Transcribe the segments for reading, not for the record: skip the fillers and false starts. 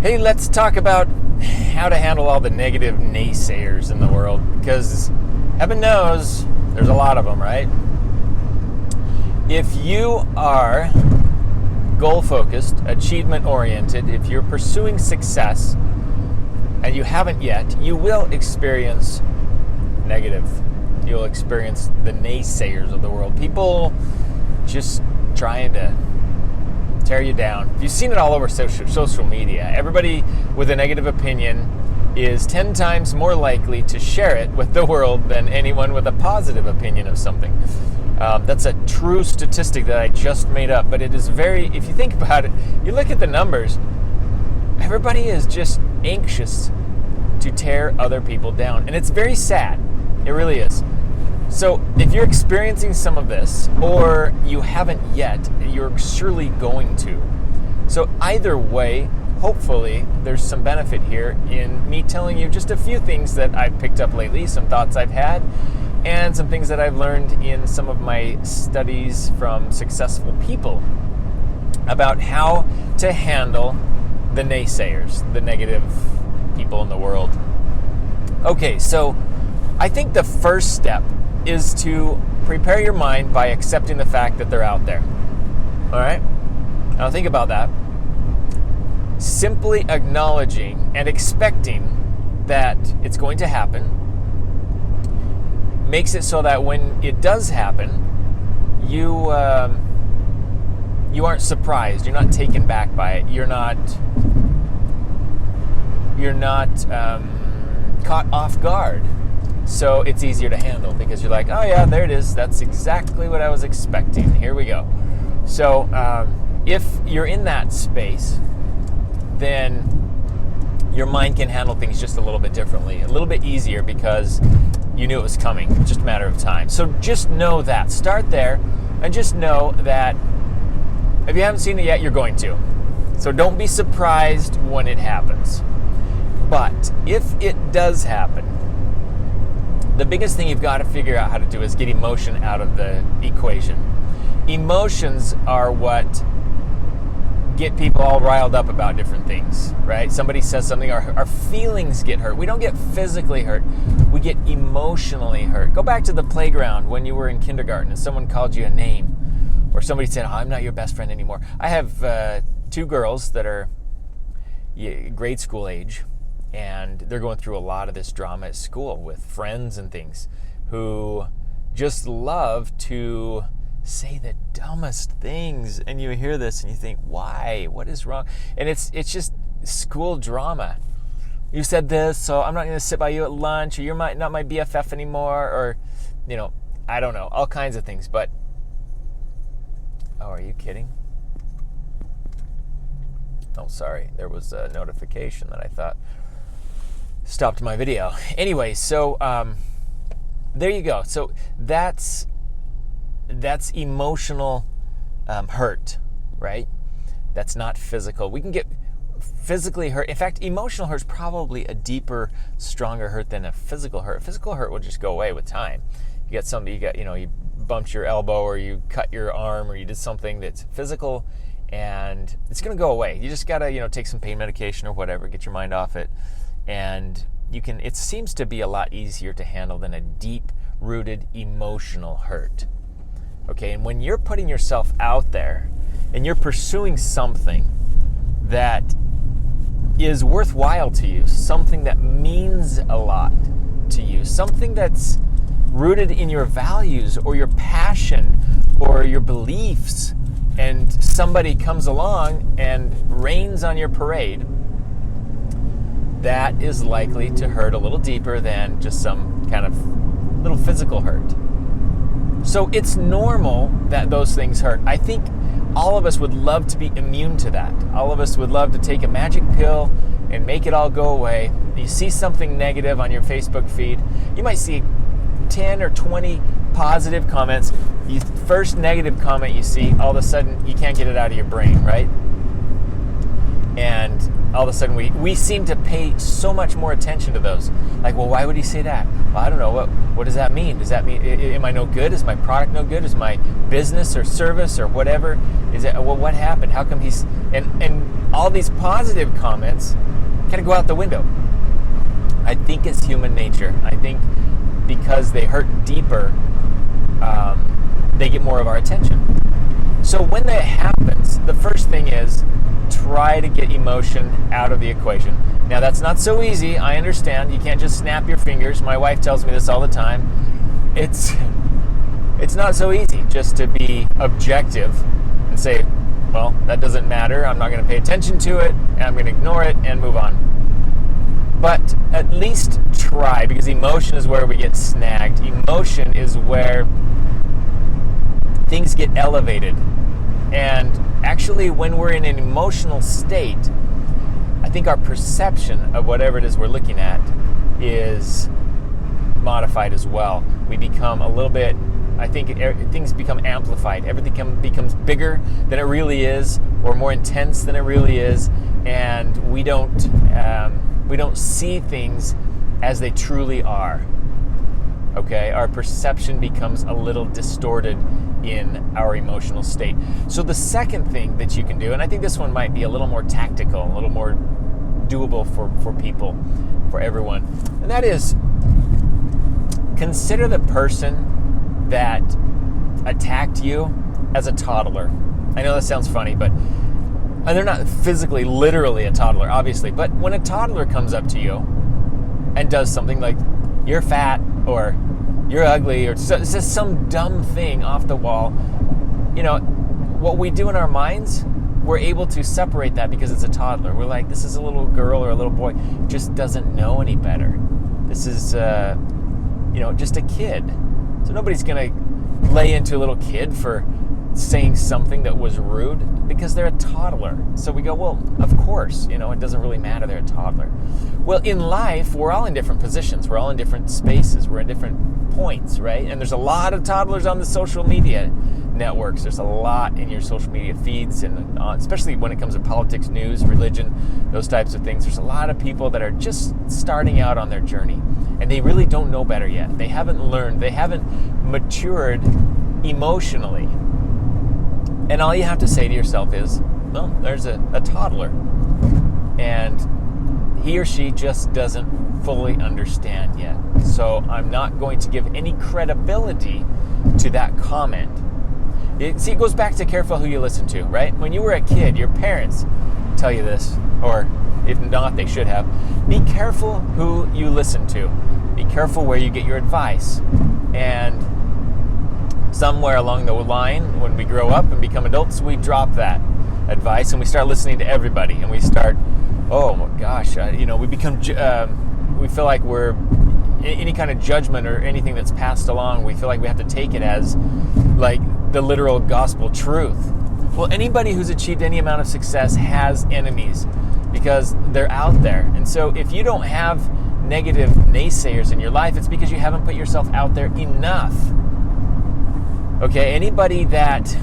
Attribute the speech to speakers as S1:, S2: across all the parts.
S1: Hey, let's talk about how to handle all the negative naysayers in the world, because heaven knows there's a lot of them, right? If you are goal-focused, achievement-oriented, if you're pursuing success and you haven't yet, you will experience negative. You'll experience the naysayers of the world. People just trying to tear you down. You've seen it all over social media. Everybody with a negative opinion is 10 times more likely to share it with the world than anyone with a positive opinion of something. That's a true statistic that I just made up, but it is very, if you think about it, you look at the numbers, everybody is just anxious to tear other people down. And it's very sad. It really is. So if you're experiencing some of this, or you haven't yet, you're surely going to. So either way, hopefully there's some benefit here in me telling you just a few things that I've picked up lately, some thoughts I've had, and some things that I've learned in some of my studies from successful people about how to handle the naysayers, the negative people in the world. Okay, so I think the first step is to prepare your mind by accepting the fact that they're out there. All right? Now think about that. Simply acknowledging and expecting that it's going to happen makes it so that when it does happen, you aren't surprised. You're not taken back by it. You're not caught off guard. So it's easier to handle because you're like, oh yeah, there it is. That's exactly what I was expecting. Here we go. So if you're in that space, then your mind can handle things just a little bit differently, a little bit easier because you knew it was coming. It's just a matter of time. So just know that. Start there and just know that if you haven't seen it yet, you're going to. So don't be surprised when it happens. But if it does happen, the biggest thing you've got to figure out how to do is get emotion out of the equation. Emotions are what get people all riled up about different things, right? Somebody says something, our feelings get hurt. We don't get physically hurt. We get emotionally hurt. Go back to the playground when you were in kindergarten and someone called you a name, or somebody said, oh, I'm not your best friend anymore. I have 2 girls that are grade school age, and they're going through a lot of this drama at school with friends and things who just love to say the dumbest things. And you hear this and you think, why? What is wrong? And it's just school drama. You said this, so I'm not going to sit by you at lunch, or you're not my BFF anymore, or, I don't know, all kinds of things. But, oh, are you kidding? Oh, sorry. There was a notification that I thought stopped my video. Anyway, so there you go. So that's emotional hurt, right? That's not physical. We can get physically hurt. In fact, emotional hurt is probably a deeper, stronger hurt than a physical hurt. Physical hurt will just go away with time. You got something, you bumped your elbow, or you cut your arm, or you did something that's physical, and it's going to go away. You just got to, take some pain medication or whatever, get your mind off it. And it seems to be a lot easier to handle than a deep-rooted emotional hurt. Okay, and when you're putting yourself out there and you're pursuing something that is worthwhile to you, something that means a lot to you, something that's rooted in your values or your passion or your beliefs, and somebody comes along and rains on your parade, that is likely to hurt a little deeper than just some kind of little physical hurt. So it's normal that those things hurt. I think all of us would love to be immune to that. All of us would love to take a magic pill and make it all go away. You see something negative on your Facebook feed, you might see 10 or 20 positive comments. First negative comment you see, all of a sudden you can't get it out of your brain, right? And all of a sudden we seem to pay so much more attention to those. Like, well, why would he say that? Well, I don't know. What does that mean? Does that mean, am I no good? Is my product no good? Is my business or service or whatever? Is it, well, what happened? How come he's And all these positive comments kind of go out the window. I think it's human nature. I think because they hurt deeper, they get more of our attention. So when that happens, the first thing is try to get emotion out of the equation. Now that's not so easy. I understand. You can't just snap your fingers. My wife tells me this all the time. It's not so easy just to be objective and say, well, that doesn't matter. I'm not going to pay attention to it, and I'm going to ignore it and move on. But at least try, because emotion is where we get snagged. Emotion is where things get elevated. And actually, when we're in an emotional state, I think our perception of whatever it is we're looking at is modified as well. We become a little bit, I think things become amplified. Everything becomes bigger than it really is, or more intense than it really is, and we don't see things as they truly are. Okay, our perception becomes a little distorted in our emotional state. So the second thing that you can do, and I think this one might be a little more tactical, a little more doable for people, for everyone, and that is consider the person that attacked you as a toddler. I know that sounds funny, but they're not physically, literally a toddler, obviously, but when a toddler comes up to you and does something like, you're fat, or you're ugly, or it's just some dumb thing off the wall, you know, what we do in our minds, we're able to separate that because it's a toddler. We're like, this is a little girl or a little boy, just doesn't know any better. This is, just a kid. So nobody's going to lay into a little kid for saying something that was rude because they're a toddler. So we go, well, of course, it doesn't really matter, they're a toddler. Well, in life, we're all in different positions. We're all in different spaces. We're in different points, right? And there's a lot of toddlers on the social media networks. There's a lot in your social media feeds, and especially when it comes to politics, news, religion, those types of things. There's a lot of people that are just starting out on their journey, and they really don't know better yet. They haven't learned. They haven't matured emotionally. And all you have to say to yourself is, well, there's a toddler, and he or she just doesn't fully understand yet. So I'm not going to give any credibility to that comment. It goes back to careful who you listen to, right? When you were a kid, your parents tell you this, or if not, they should have. Be careful who you listen to. Be careful where you get your advice. And somewhere along the line, when we grow up and become adults, we drop that advice and we start listening to everybody, and we start, oh my gosh, we become, we feel like we're, any kind of judgment or anything that's passed along, we feel like we have to take it as like the literal gospel truth. Well, anybody who's achieved any amount of success has enemies because they're out there. And so if you don't have negative naysayers in your life, it's because you haven't put yourself out there enough. Okay, anybody that,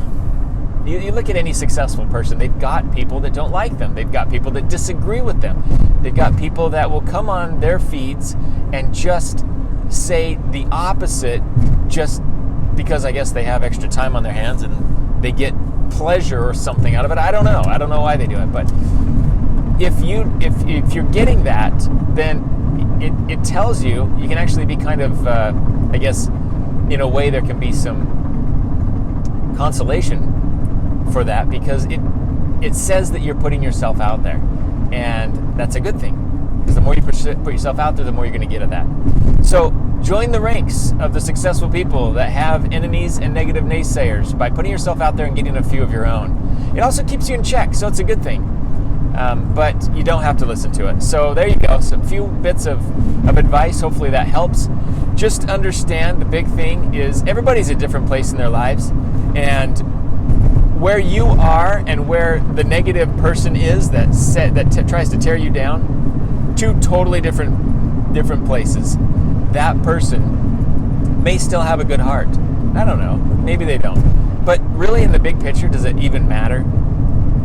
S1: you look at any successful person, they've got people that don't like them. They've got people that disagree with them. They've got people that will come on their feeds and just say the opposite just because I guess they have extra time on their hands and they get pleasure or something out of it. I don't know. I don't know why they do it. But if you're getting that, then it tells you can actually be kind of, I guess, in a way there can be some consolation for that, because it says that you're putting yourself out there, and that's a good thing, because the more you put yourself out there, the more you're going to get of that. So join the ranks of the successful people that have enemies and negative naysayers by putting yourself out there and getting a few of your own. It also keeps you in check, so it's a good thing, but you don't have to listen to it. So there you go, some few bits of advice. Hopefully that helps. Just understand the big thing is everybody's at a different place in their lives, and where you are and where the negative person is that tries to tear you down, two totally different places. That person may still have a good heart. I don't know. Maybe they don't. But really, in the big picture, does it even matter?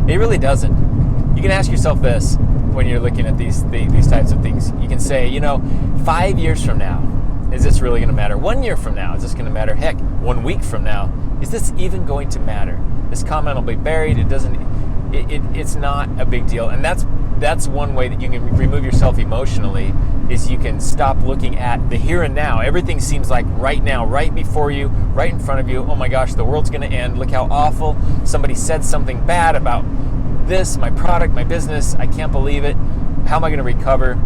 S1: It really doesn't. You can ask yourself this when you're looking at these types of things. You can say, 5 years from now, is this really going to matter? 1 year from now, is this going to matter? Heck, 1 week from now, is this even going to matter? This comment will be buried. It doesn't. it's not a big deal. And that's one way that you can remove yourself emotionally, is you can stop looking at the here and now. Everything seems like right now, right before you, right in front of you. Oh my gosh, the world's going to end. Look how awful. Somebody said something bad about this, my product, my business. I can't believe it. How am I going to recover?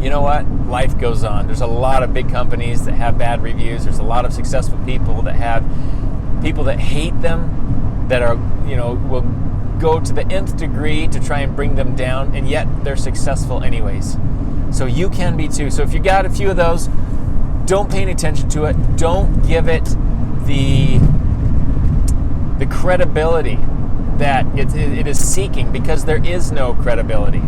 S1: You know what? Life goes on. There's a lot of big companies that have bad reviews. There's a lot of successful people that have people that hate them, that are, will go to the nth degree to try and bring them down, and yet they're successful anyways. So you can be too. So if you got a few of those, don't pay any attention to it. Don't give it the credibility that it is seeking, because there is no credibility.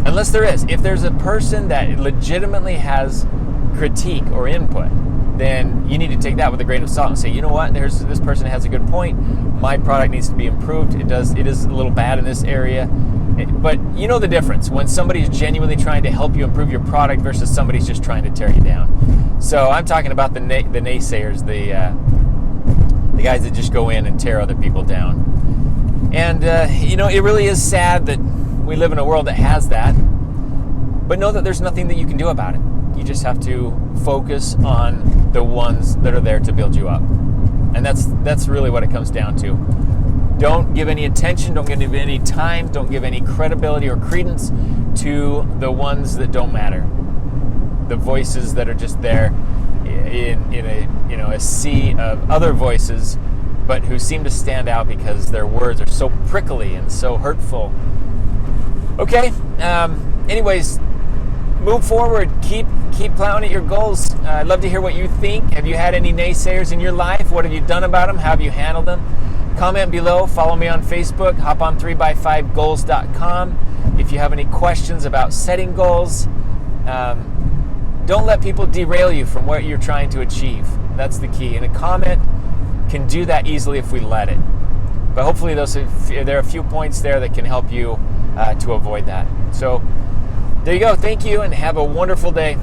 S1: Unless there is. If there's a person that legitimately has critique or input, then you need to take that with a grain of salt and say, you know what, this person has a good point. My product needs to be improved. It is a little bad in this area. But you know the difference when somebody's genuinely trying to help you improve your product versus somebody's just trying to tear you down. So I'm talking about the naysayers, the guys that just go in and tear other people down. And it really is sad that we live in a world that has that. But know that there's nothing that you can do about it. You just have to focus on the ones that are there to build you up. And that's really what it comes down to. Don't give any attention, don't give any time, don't give any credibility or credence to the ones that don't matter. The voices that are just there in a sea of other voices, but who seem to stand out because their words are so prickly and so hurtful. Okay, anyways, move forward. Keep plowing at your goals. I'd love to hear what you think. Have you had any naysayers in your life? What have you done about them? How have you handled them? Comment below. Follow me on Facebook. Hop on 3by5goals.com. If you have any questions about setting goals, don't let people derail you from what you're trying to achieve. That's the key. And a comment can do that easily if we let it. But hopefully there are a few points there that can help you to avoid that. So there you go. Thank you, and have a wonderful day.